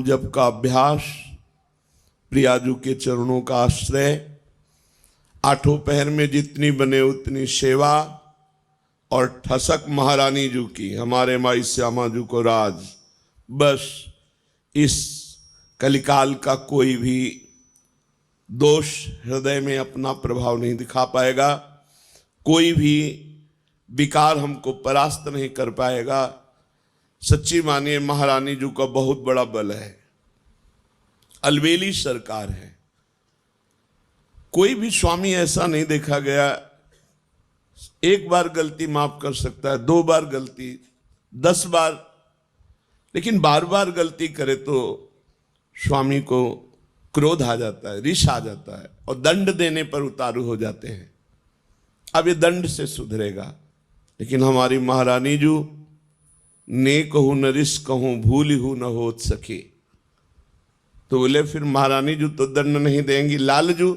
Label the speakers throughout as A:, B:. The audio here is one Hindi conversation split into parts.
A: जप का अभ्यास, प्रियाजू के चरणों का आश्रय, आठों पहर में जितनी बने उतनी सेवा और ठसक महारानी जू की, हमारे माई श्यामा जू को राज। बस इस कलिकाल का कोई भी दोष हृदय में अपना प्रभाव नहीं दिखा पाएगा, कोई भी विकार हमको परास्त नहीं कर पाएगा। सच्ची मानिए महारानी जू का बहुत बड़ा बल है, अलबेली सरकार है। कोई भी स्वामी ऐसा नहीं देखा गया, एक बार गलती माफ कर सकता है, 2 बार गलती, 10 बार, लेकिन बार बार गलती करे तो स्वामी को क्रोध आ जाता है, रिश आ जाता है और दंड देने पर उतारू हो जाते हैं। अब ये दंड से सुधरेगा, लेकिन हमारी महारानी जू ने कहूं न रिश कहूं भूल हूं न होत सके, तो बोले फिर महारानी जू तो दंड नहीं देंगी। लालजू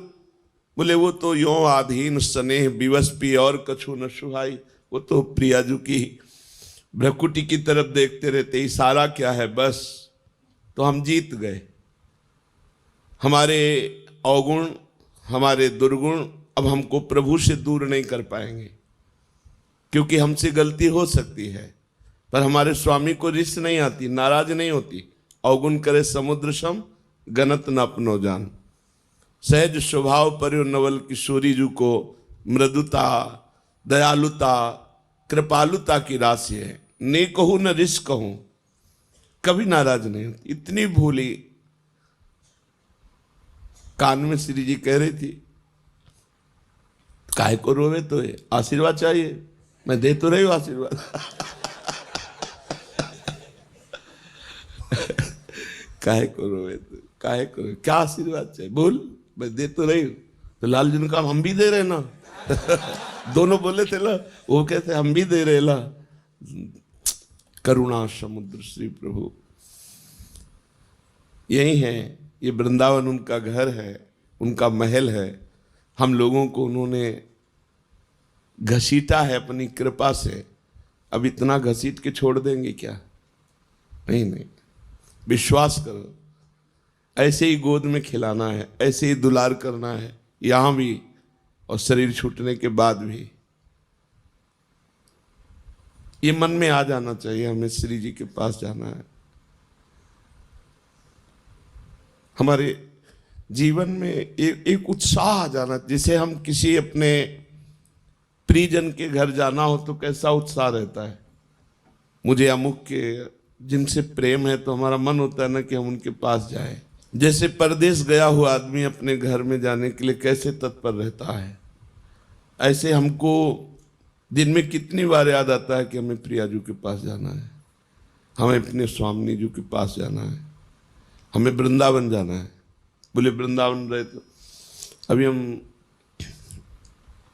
A: बोले वो तो यों आधीन स्नेह विवश पी और कछु न सुहाई, वो तो प्रियाजू की भ्रकुटी की तरफ देखते रहते, इशारा क्या है बस, तो हम जीत गए। हमारे अवगुण, हमारे दुर्गुण अब हमको प्रभु से दूर नहीं कर पाएंगे, क्योंकि हमसे गलती हो सकती है पर हमारे स्वामी को रिस नहीं आती, नाराज नहीं होती। अवगुण करे समुद्र सम गनत न अपनो जान। सहज स्वभाव पर्यो नवल किशोरी जू को मृदुता, दयालुता, कृपालुता की राशि है। ने कहूं न रिस कहूं, कभी नाराज नहीं होती। इतनी भूली, कान में श्री जी कह रही थी काहे को रोवे, तो है आशीर्वाद चाहिए, मैं दे तो रही हूं आशीर्वाद। काहे को रोवे, तो काहे को, क्या आशीर्वाद चाहिए बोल, मैं दे तो रही हूं। तो लाल जी ने कहा हम भी दे रहे ना। दोनों बोले थे ना, वो कहते हम भी दे रहे ला। करुणा समुद्र श्री प्रभु यही है, ये वृंदावन उनका घर है, उनका महल है। हम लोगों को उन्होंने घसीटा है अपनी कृपा से। अब इतना घसीट के छोड़ देंगे क्या? नहीं नहीं, विश्वास करो, ऐसे ही गोद में खिलाना है, ऐसे ही दुलार करना है, यहां भी और शरीर छूटने के बाद भी। ये मन में आ जाना चाहिए, हमें श्री जी के पास जाना है। हमारे जीवन में एक उत्साह आ जाना, जिसे हम किसी अपने प्रियजन के घर जाना हो तो कैसा उत्साह रहता है। मुझे अमुक के जिनसे प्रेम है तो हमारा मन होता है ना कि हम उनके पास जाएं। जैसे परदेश गया हुआ आदमी अपने घर में जाने के लिए कैसे तत्पर रहता है, ऐसे हमको दिन में कितनी बार याद आता है कि हमें प्रियाजू के पास जाना है, हमें अपने स्वामी जी के पास जाना है, हमें वृंदावन जाना है। बोले वृंदावन रहे तो अभी हम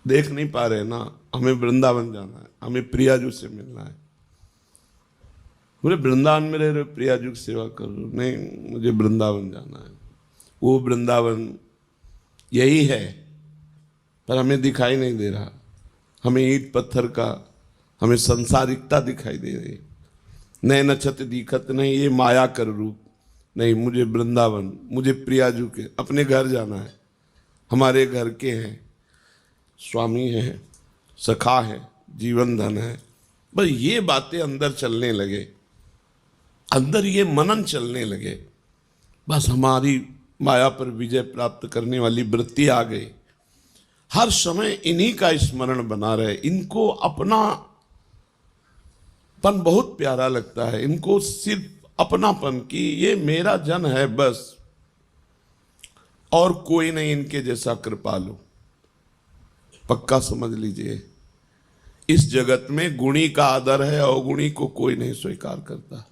A: देख नहीं पा रहे ना, हमें वृंदावन जाना है, हमें प्रियाजू से मिलना है। बोले वृंदावन में रह रहे प्रियाजू की सेवा कर रहे हो? नहीं, मुझे वृंदावन जाना है। वो वृंदावन यही है पर हमें दिखाई नहीं दे रहा। हमें ईंट पत्थर का, हमें संसारिकता दिखाई दे रही। नए नक्षत्र दिखत नहीं, ये माया कर रूप नहीं। मुझे वृंदावन, मुझे प्रियाजू के अपने घर जाना है। हमारे घर के हैं, स्वामी हैं, सखा है, जीवन धन है। बस ये बातें अंदर चलने लगे, अंदर ये मनन चलने लगे, बस हमारी माया पर विजय प्राप्त करने वाली वृत्ति आ गई। हर समय इन्हीं का स्मरण बना रहे। इनको अपनापन बहुत प्यारा लगता है, इनको सिर्फ अपनापन की, ये मेरा जन है बस, और कोई नहीं इनके जैसा कृपालु। पक्का समझ लीजिए, इस जगत में गुणी का आदर है, अवगुणी को कोई नहीं स्वीकार करता।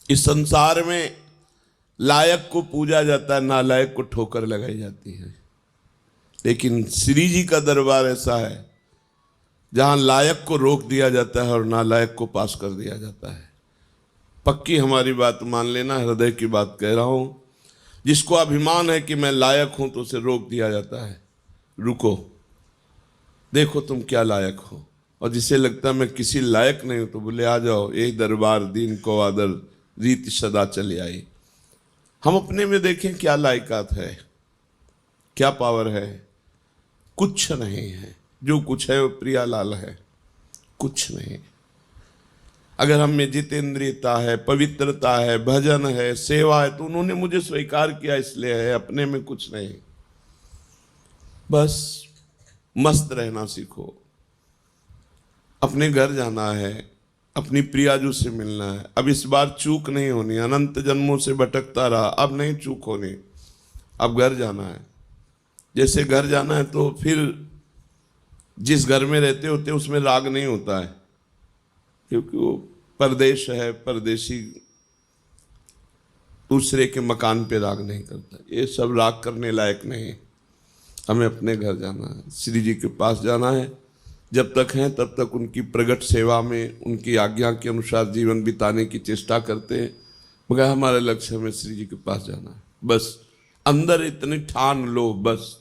A: इस संसार में लायक को पूजा जाता है, नालायक को ठोकर लगाई जाती है। लेकिन श्री जी का दरबार ऐसा है जहां लायक को रोक दिया जाता है और नालायक को पास कर दिया जाता है। पक्की हमारी बात मान लेना, हृदय की बात कह रहा हूं। जिसको अभिमान है कि मैं लायक हूं तो उसे रोक दिया जाता है, रुको, देखो तुम क्या लायक हो। और जिसे लगता है मैं किसी लायक नहीं हूं तो बोले आ जाओ, यही दरबार दीन को आदर रीत सदा चली आई। हम अपने में देखें क्या लायकात है, क्या पावर है। कुछ नहीं है, जो कुछ है वो प्रियालाल है, कुछ नहीं। अगर हम में जितेंद्रियता है, पवित्रता है, भजन है, सेवा है, तो उन्होंने मुझे स्वीकार किया इसलिए है, अपने में कुछ नहीं। बस मस्त रहना सीखो। अपने घर जाना है, अपनी प्रियाजू से मिलना है। अब इस बार चूक नहीं होनी, अनंत जन्मों से भटकता रहा, अब नहीं चूक होनी, अब घर जाना है। जैसे घर जाना है तो फिर जिस घर में रहते होते उसमें राग नहीं होता है, क्योंकि वो परदेश है, परदेशी दूसरे के मकान पे राग नहीं करता। ये सब राग करने लायक नहीं। हमें अपने घर जाना है, श्री जी के पास जाना है। जब तक हैं तब तक उनकी प्रगट सेवा में, उनकी आज्ञा के अनुसार जीवन बिताने की चेष्टा करते हैं, मगर हमारा लक्ष्य हमें श्री जी के पास जाना है। बस अंदर इतनी ठान लो, बस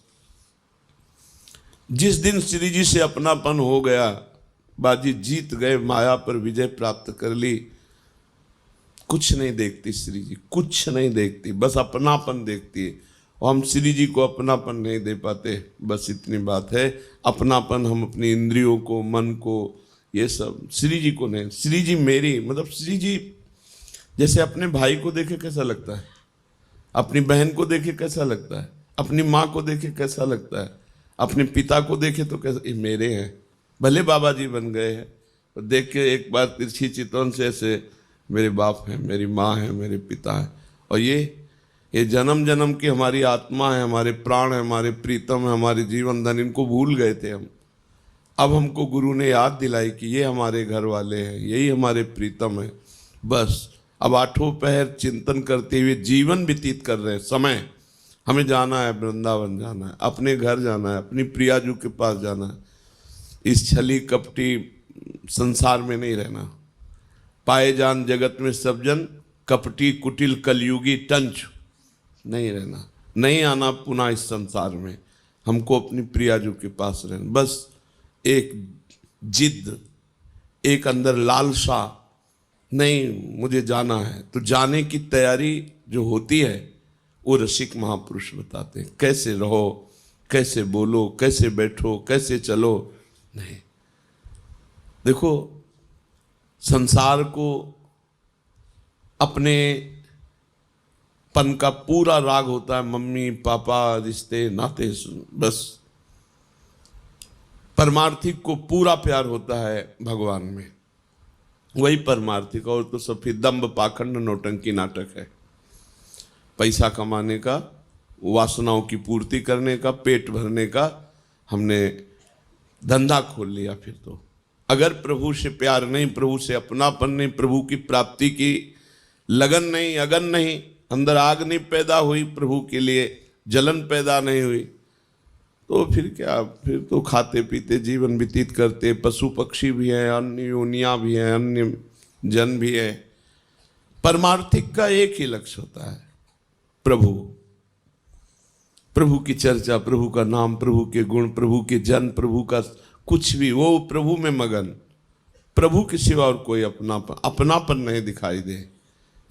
A: जिस दिन श्री जी से अपनापन हो गया, बाजी जीत गए, माया पर विजय प्राप्त कर ली। कुछ नहीं देखती श्री जी, कुछ नहीं देखती, बस अपनापन देखती है। और हम श्री जी को अपनापन नहीं दे पाते, बस इतनी बात है। अपनापन हम अपनी इंद्रियों को, मन को, ये सब, श्री जी को नहीं। श्री जी मेरी, मतलब श्री जी जैसे अपने भाई को देखे कैसा लगता है, अपनी बहन को देखे कैसा लगता है, अपनी माँ को देखे कैसा लगता है, अपने पिता को देखे तो कैसा, ये मेरे हैं, भले बाबा जी बन गए हैं, तो देख के एक बार तिरछी चितवन से ऐसे मेरे बाप हैं, मेरी माँ है, मेरे पिता हैं। और ये जन्म जन्म की हमारी आत्मा है, हमारे प्राण है, हमारे प्रीतम है, हमारे जीवन धन, इनको भूल गए थे हम। अब हमको गुरु ने याद दिलाई कि ये हमारे घर वाले हैं, यही हमारे प्रीतम है। बस अब आठों पहर चिंतन करते हुए जीवन व्यतीत कर रहे हैं। समय हमें जाना है, वृंदावन जाना है, अपने घर जाना है, अपनी प्रियाजू के पास जाना है। इस छली कपटी संसार में नहीं रहना। पाए जान जगत में सब जन, कपटी कुटिल कलयुगी टंच नहीं रहना, नहीं आना पुनः इस संसार में। हमको अपनी प्रियाजू के पास रहना। बस एक जिद, एक अंदर लालसा, नहीं मुझे जाना है, तो जाने की तैयारी जो होती है वो रसिक महापुरुष बताते हैं। कैसे रहो, कैसे बोलो, कैसे बैठो, कैसे चलो, नहीं। देखो संसार को अपने पन का पूरा राग होता है, मम्मी पापा, रिश्ते नाते, बस। परमार्थिक को पूरा प्यार होता है भगवान में, वही परमार्थिक। और तो सब फिर दंभ पाखंड नौटंकी नाटक है। पैसा कमाने का, वासनाओं की पूर्ति करने का, पेट भरने का हमने धंधा खोल लिया। फिर तो अगर प्रभु से प्यार नहीं, प्रभु से अपनापन नहीं, प्रभु की प्राप्ति की लगन नहीं, अगन नहीं, अंदर आग नहीं पैदा हुई, प्रभु के लिए जलन पैदा नहीं हुई, तो फिर क्या, फिर तो खाते पीते जीवन व्यतीत करते। पशु पक्षी भी हैं, अन्य योनियाँ भी हैं, अन्य जन भी है। परमार्थिक का एक ही लक्ष्य होता है, प्रभु। प्रभु की चर्चा, प्रभु का नाम, प्रभु के गुण, प्रभु के जन, प्रभु का कुछ भी, वो प्रभु में मगन। प्रभु के सिवा और कोई अपनापन नहीं दिखाई दे।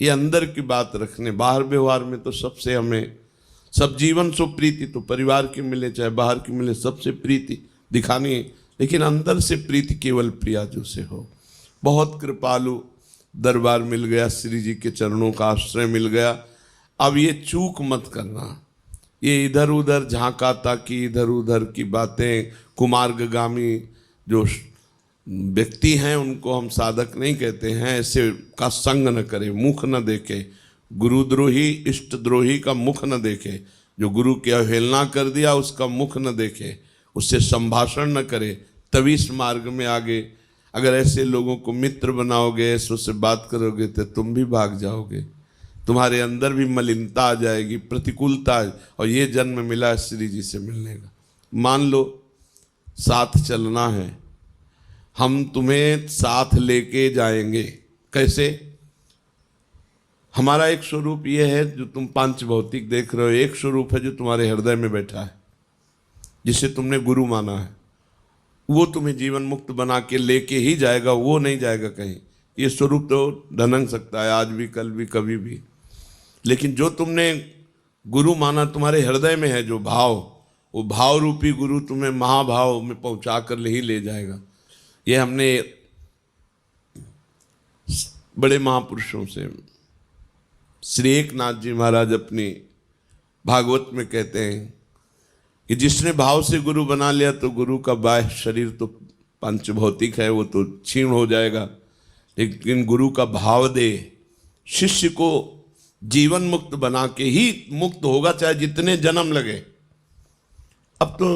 A: ये अंदर की बात रखने, बाहर व्यवहार में तो सबसे हमें सब जीवन सो प्रीति, तो परिवार की मिले चाहे बाहर की मिले, सबसे प्रीति दिखानी है, लेकिन अंदर से प्रीति केवल प्रियाजू से हो। बहुत कृपालु दरबार मिल गया, श्री जी के चरणों का आश्रय मिल गया। अब ये चूक मत करना, ये इधर उधर झांका ताकि इधर उधर की बातें, कुमार्गामी जो व्यक्ति हैं उनको हम साधक नहीं कहते हैं, ऐसे का संग न करे, मुख न देखे। गुरुद्रोही इष्ट द्रोही का मुख न देखे, जो गुरु की अवहेलना कर दिया उसका मुख न देखे, उससे संभाषण न करे, तभी इस मार्ग में आगे। अगर ऐसे लोगों को मित्र बनाओगे, ऐसे उससे बात करोगे, तो तुम भी भाग जाओगे, तुम्हारे अंदर भी मलिनता आ जाएगी, प्रतिकूलता। और ये जन्म मिला है श्री जी से मिलने का। मान लो साथ चलना है, हम तुम्हें साथ लेके जाएंगे। कैसे? हमारा एक स्वरूप ये है जो तुम पांच भौतिक देख रहे हो, एक स्वरूप है जो तुम्हारे हृदय में बैठा है, जिसे तुमने गुरु माना है। वो तुम्हें जीवन मुक्त बना के लेके ही जाएगा, वो नहीं जाएगा कहीं। ये स्वरूप तो ढनक सकता है आज भी, कल भी, कभी भी, लेकिन जो तुमने गुरु माना तुम्हारे हृदय में है जो भाव, वो भाव रूपी गुरु तुम्हें महाभाव में पहुंचा कर ही ले जाएगा। ये हमने बड़े महापुरुषों से, श्री एकनाथ जी महाराज अपनी भागवत में कहते हैं कि जिसने भाव से गुरु बना लिया तो गुरु का बाह्य शरीर तो पंचभौतिक है, वो तो क्षीण हो जाएगा, लेकिन गुरु का भाव दे शिष्य को जीवन मुक्त बना के ही मुक्त होगा, चाहे जितने जन्म लगे। अब तो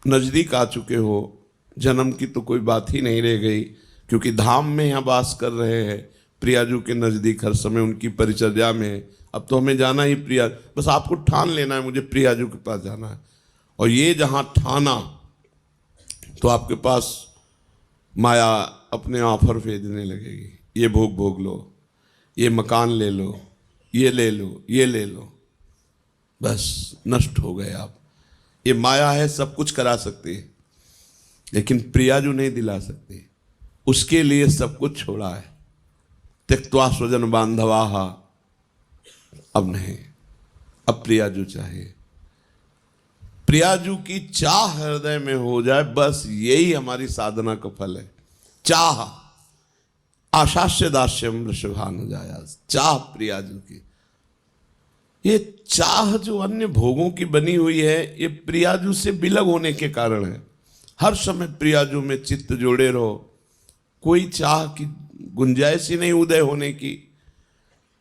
A: नजदीक आ चुके हो, जन्म की तो कोई बात ही नहीं रह गई, क्योंकि धाम में यहाँ वास कर रहे हैं, प्रियाजू के नजदीक हर समय उनकी परिचर्या में। अब तो हमें जाना ही प्रिया, बस आपको ठान लेना है मुझे प्रियाजू के पास जाना है, और ये जहाँ ठाना तो आपके पास माया अपने ऑफर भेजने लगेगी, ये भोग भोग लो, ये मकान ले लो, ये ले लो, ये ले लो, बस नष्ट हो गए आप। ये माया है, सब कुछ करा सकती है, लेकिन प्रियाजू नहीं दिला सकती, उसके लिए सब कुछ छोड़ा है। त्यक्त्वा स्वजन बांधवाहा, अब नहीं, अब प्रियाजू चाहिए। प्रियाजू की चाह हृदय में हो जाए, बस यही हमारी साधना का फल है। चाह आशास्य दास्यम वृषभानुजाया, चाह प्रियाजू की। ये चाह जो अन्य भोगों की बनी हुई है, ये प्रियाजू से बिलग होने के कारण है। हर समय प्रियाजू में चित्त जोड़े रहो, कोई चाह की गुंजाइश ही नहीं उदय होने की।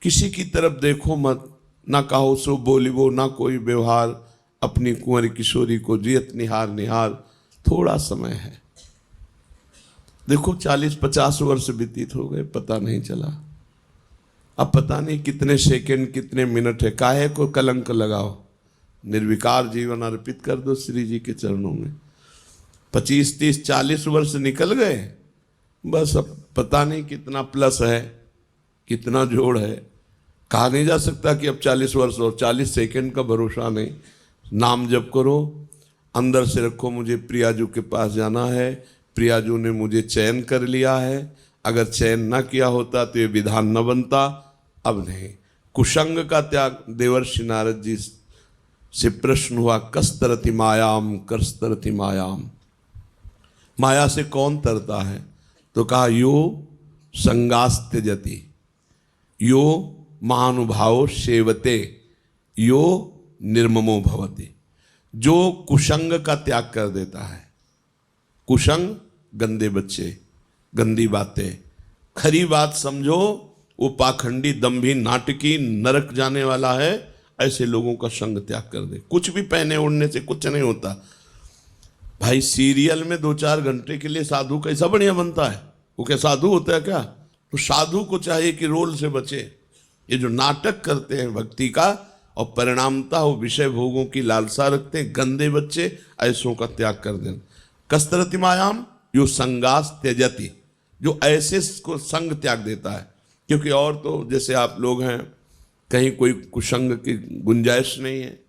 A: किसी की तरफ देखो मत, ना कहो सो बोलिबो, ना कोई व्यवहार, अपनी कुंवरी किशोरी को जियत निहार निहार। थोड़ा समय है, देखो 40-50 वर्ष व्यतीत हो गए, पता नहीं चला। अब पता नहीं कितने सेकंड कितने मिनट है, काहे को कलंक लगाओ, निर्विकार जीवन अर्पित कर दो श्री जी के चरणों में। 25, 30, 40 वर्ष निकल गए, बस अब पता नहीं कितना प्लस है, कितना जोड़ है, कहा नहीं जा सकता कि अब 40 वर्ष और 40 सेकंड का भरोसा नहीं। नाम जप करो, अंदर से रखो मुझे प्रियाजू के पास जाना है, प्रियाजू ने मुझे चयन कर लिया है, अगर चयन ना किया होता तो ये विधान न बनता। अब नहीं, कुसंग का त्याग। देवर्षि नारद जी से प्रश्न हुआ, कस तरति मायाम, कस तरति मायाम, माया से कौन तरता है? तो कहा यो संगास त्यजति, यो महानुभाव सेवते, यो निर्ममो भवति। जो कुसंग का त्याग कर देता है, कुसंग गंदे बच्चे, गंदी बातें, खरी बात समझो, वो पाखंडी दंभी नाटकी नरक जाने वाला है, ऐसे लोगों का संग त्याग कर दे। कुछ भी पहने ओढ़ने से कुछ नहीं होता भाई। सीरियल में 2-4 घंटे के लिए साधु कैसा बढ़िया बनता है, वो क्या साधु होता है क्या? तो साधु को चाहिए कि रोल से बचे। ये जो नाटक करते हैं भक्ति का और परिणामता वो विषय भोगों की लालसा रखते हैं, गंदे बच्चे, ऐसों का त्याग कर देना। कस्तरति मायाम यो संगास त्यजति, जो ऐसे को संग त्याग देता है। क्योंकि और तो जैसे आप लोग हैं, कहीं कोई कुसंग की गुंजाइश नहीं है,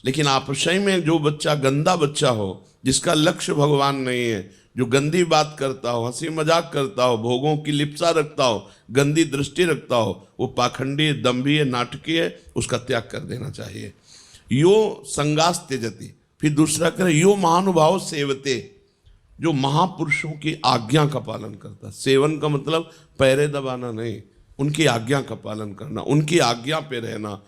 A: लेकिन आपसही में जो बच्चा गंदा बच्चा हो, जिसका लक्ष्य भगवान नहीं है, जो गंदी बात करता हो, हंसी मजाक करता हो, भोगों की लिप्सा रखता हो, गंदी दृष्टि रखता हो, वो पाखंडी दंभी है, नाटकी है, उसका त्याग कर देना चाहिए। यो संगास त्यजति। फिर दूसरा करें, यो महानुभाव सेवते, जो महापुरुषों की आज्ञा का पालन करता। सेवन का मतलब पैरे दबाना नहीं, उनकी आज्ञा का पालन करना, उनकी आज्ञा पे रहना।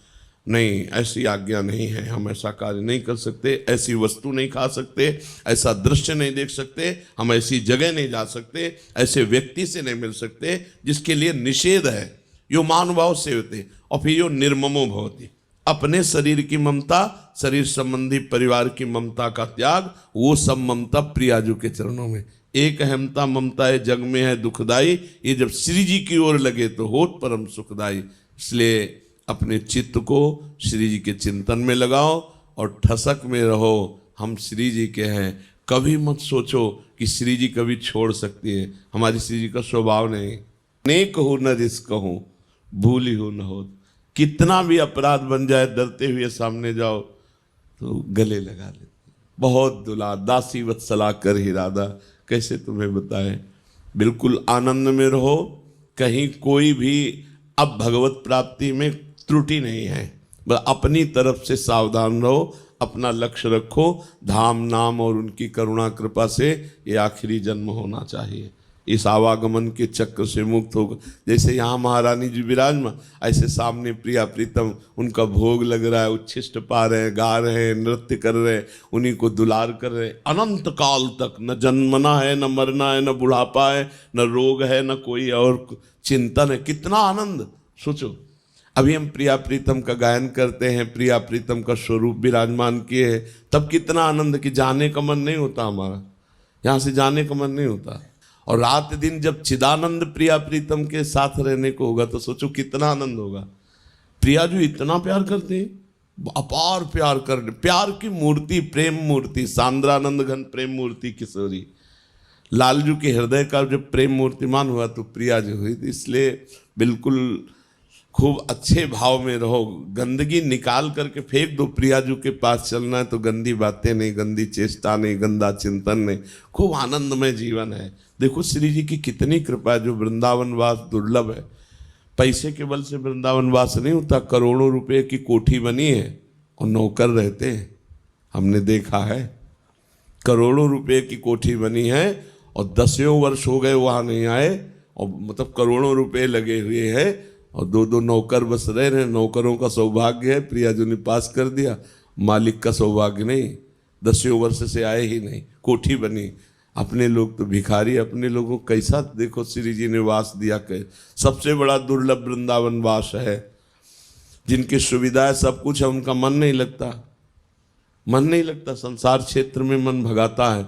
A: नहीं, ऐसी आज्ञा नहीं है, हम ऐसा कार्य नहीं कर सकते, ऐसी वस्तु नहीं खा सकते, ऐसा दृश्य नहीं देख सकते, हम ऐसी जगह नहीं जा सकते, ऐसे व्यक्ति से नहीं मिल सकते जिसके लिए निषेध है। यो महानुभाव सेवते। और फिर यो निर्ममो भवति, अपने शरीर की ममता, शरीर संबंधी परिवार की ममता का त्याग, वो सब ममता प्रियाजू के चरणों में। एक अहमता ममता है जग में है दुखदाई, ये जब श्री जी की ओर लगे तो होत परम सुखदाई। इसलिए अपने चित्त को श्री जी के चिंतन में लगाओ और ठसक में रहो, हम श्री जी के हैं। कभी मत सोचो कि श्री जी कभी छोड़ सकती है, हमारी श्री जी का स्वभाव नहीं। नेक हो न रिस्क हो, भूली हो न हो, कितना भी अपराध बन जाए, डरते हुए सामने जाओ तो गले लगा लेते। बहुत दुला दासी वत्सला कर ही राधा, कैसे तुम्हें बताएं। बिल्कुल आनंद में रहो, कहीं कोई भी अब भगवत प्राप्ति में त्रुटि नहीं है। बस अपनी तरफ से सावधान रहो, अपना लक्ष्य रखो, धाम नाम और उनकी करुणा कृपा से ये आखिरी जन्म होना चाहिए। इस आवागमन के चक्र से मुक्त होकर, जैसे यहाँ महारानी जी विराजमान, ऐसे सामने प्रिया प्रीतम उनका भोग लग रहा है, उच्छिष्ट पा रहे हैं, गा रहे हैं, नृत्य कर रहे हैं, उन्हीं को दुलार कर रहे हैं अनंत काल तक। न जन्मना है, न मरना है, न बुढ़ापा है, न रोग है, न कोई और चिंतन है। कितना आनंद सोचो। अभी हम प्रिया प्रीतम का गायन करते हैं, प्रिया प्रीतम का स्वरूप विराजमान किए हैं, तब कितना आनंद कि जाने का मन नहीं होता, हमारा यहाँ से जाने का मन नहीं होता। और रात दिन जब चिदानंद प्रिया प्रीतम के साथ रहने को होगा तो सोचो कितना आनंद होगा। प्रिया जो इतना प्यार करते हैं, अपार प्यार करने, प्यार की मूर्ति, प्रेम मूर्ति, सांद्रानंद घन प्रेम मूर्ति किशोरी। लालजू के हृदय का जब प्रेम मूर्तिमान हुआ तो प्रिया जो हुई थी। इसलिए बिल्कुल खूब अच्छे भाव में रहो, गंदगी निकाल करके फेंक दो। प्रियाजू के पास चलना है तो गंदी बातें नहीं, गंदी चेष्टा नहीं, गंदा चिंतन नहीं, खूब आनंदमय जीवन है। देखो श्री जी की कितनी कृपा है, जो वृंदावन वास दुर्लभ है। पैसे के बल से वृंदावन वास नहीं होता। करोड़ों रुपए की कोठी बनी है और नौकर रहते हैं, हमने देखा है। करोड़ों रुपए की कोठी बनी है और 10 वर्ष हो गए वहाँ नहीं आए, और मतलब करोड़ों रुपए लगे हुए हैं और 2-2 नौकर बस रह रहे हैं। नौकरों का सौभाग्य है, प्रिया जी ने पास कर दिया, मालिक का सौभाग्य नहीं। 10 वर्ष से आए ही नहीं, कोठी बनी। अपने लोग तो भिखारी, अपने लोगों को कैसा देखो श्री जी ने वास दिया। सबसे बड़ा दुर्लभ वृंदावन वास है। जिनकी सुविधा है, सब कुछ है, उनका मन नहीं लगता, मन नहीं लगता। संसार क्षेत्र में मन भगाता है।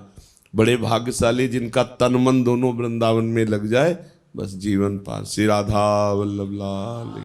A: बड़े भाग्यशाली जिनका तन मन दोनों वृंदावन में लग जाए, बस जीवन पार। श्री राधा वल्लभ लाल।